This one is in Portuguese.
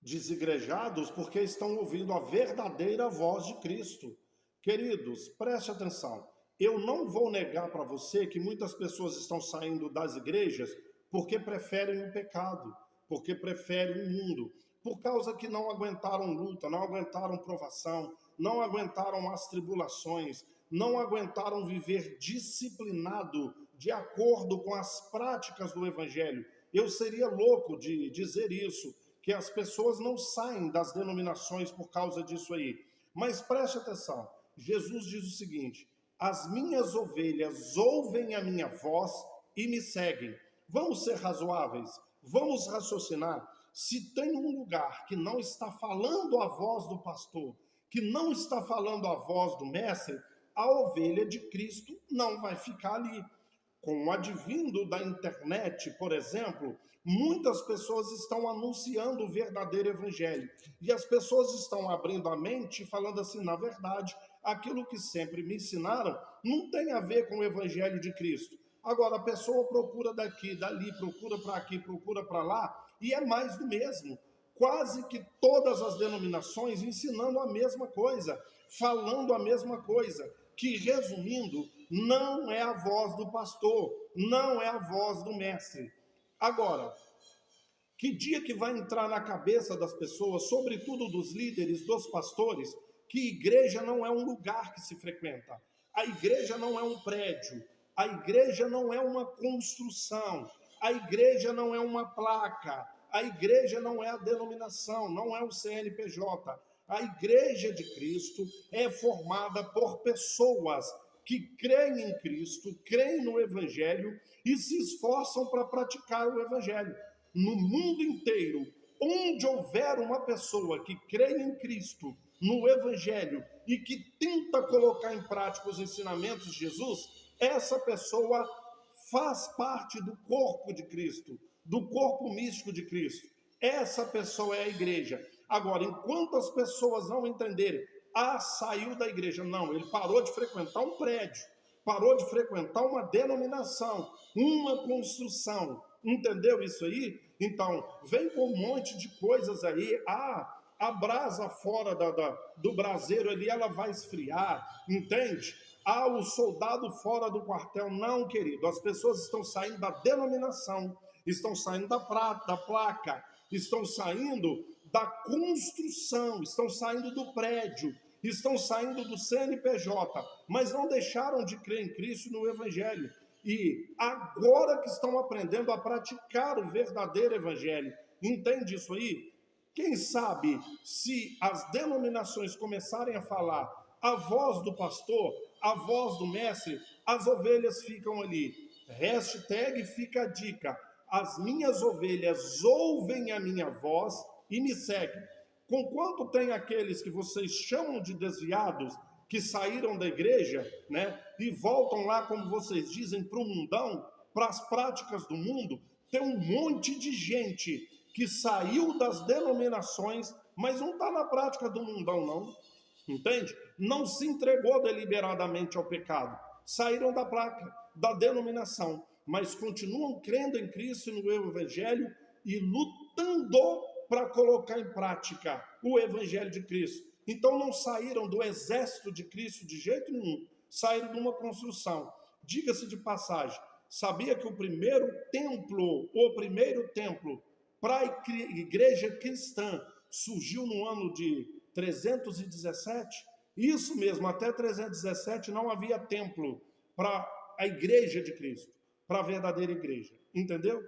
desigrejados porque estão ouvindo a verdadeira voz de Cristo. Queridos, preste atenção. Eu não vou negar para você que muitas pessoas estão saindo das igrejas porque preferem o pecado, porque preferem o mundo, por causa que não aguentaram luta, não aguentaram provação, não aguentaram as tribulações, não aguentaram viver disciplinado de acordo com as práticas do Evangelho. Eu seria louco de dizer isso, que as pessoas não saem das denominações por causa disso aí. Mas preste atenção, Jesus diz o seguinte: as minhas ovelhas ouvem a minha voz e me seguem. Vamos ser razoáveis, vamos raciocinar. Se tem um lugar que não está falando a voz do pastor, que não está falando a voz do mestre, a ovelha de Cristo não vai ficar ali. Com o advindo da internet, por exemplo, muitas pessoas estão anunciando o verdadeiro evangelho. E as pessoas estão abrindo a mente e falando assim: na verdade, aquilo que sempre me ensinaram não tem a ver com o evangelho de Cristo. Agora, a pessoa procura daqui, dali, procura para aqui, procura para lá, e é mais do mesmo. Quase que todas as denominações ensinando a mesma coisa, falando a mesma coisa, que, resumindo, não é a voz do pastor, não é a voz do mestre. Agora, que dia que vai entrar na cabeça das pessoas, sobretudo dos líderes, dos pastores, que igreja não é um lugar que se frequenta, a igreja não é um prédio, a igreja não é uma construção, a igreja não é uma placa, a igreja não é a denominação, não é o CNPJ. A igreja de Cristo é formada por pessoas que creem em Cristo, creem no Evangelho e se esforçam para praticar o Evangelho. No mundo inteiro, onde houver uma pessoa que crê em Cristo, no Evangelho, e que tenta colocar em prática os ensinamentos de Jesus, essa pessoa faz parte do corpo de Cristo, do corpo místico de Cristo. Essa pessoa é a igreja. Agora, enquanto as pessoas não entenderem, saiu da igreja. Não, ele parou de frequentar um prédio, parou de frequentar uma denominação, uma construção. Entendeu isso aí? Então, vem com um monte de coisas aí. A brasa fora do braseiro ali, ela vai esfriar, entende? O soldado fora do quartel. Não, querido, as pessoas estão saindo da denominação, estão saindo da placa, estão saindo da construção, estão saindo do prédio, estão saindo do CNPJ, mas não deixaram de crer em Cristo e no Evangelho. E agora que estão aprendendo a praticar o verdadeiro Evangelho, entende isso aí? Quem sabe se as denominações começarem a falar a voz do pastor, a voz do mestre, as ovelhas ficam ali. Hashtag fica a dica: as minhas ovelhas ouvem a minha voz e me seguem. Conquanto tem aqueles que vocês chamam de desviados, que saíram da igreja, né, e voltam lá, como vocês dizem, para o mundão, para as práticas do mundo, tem um monte de gente que saiu das denominações, mas não está na prática do mundão, não. Entende? Não se entregou deliberadamente ao pecado. Saíram da placa, da denominação, mas continuam crendo em Cristo e no Evangelho e lutando para colocar em prática o Evangelho de Cristo. Então não saíram do exército de Cristo de jeito nenhum, saíram de uma construção. Diga-se de passagem, sabia que o primeiro templo para a igreja cristã surgiu no ano de 317? Isso mesmo, até 317 não havia templo para a igreja de Cristo, para a verdadeira igreja. Entendeu?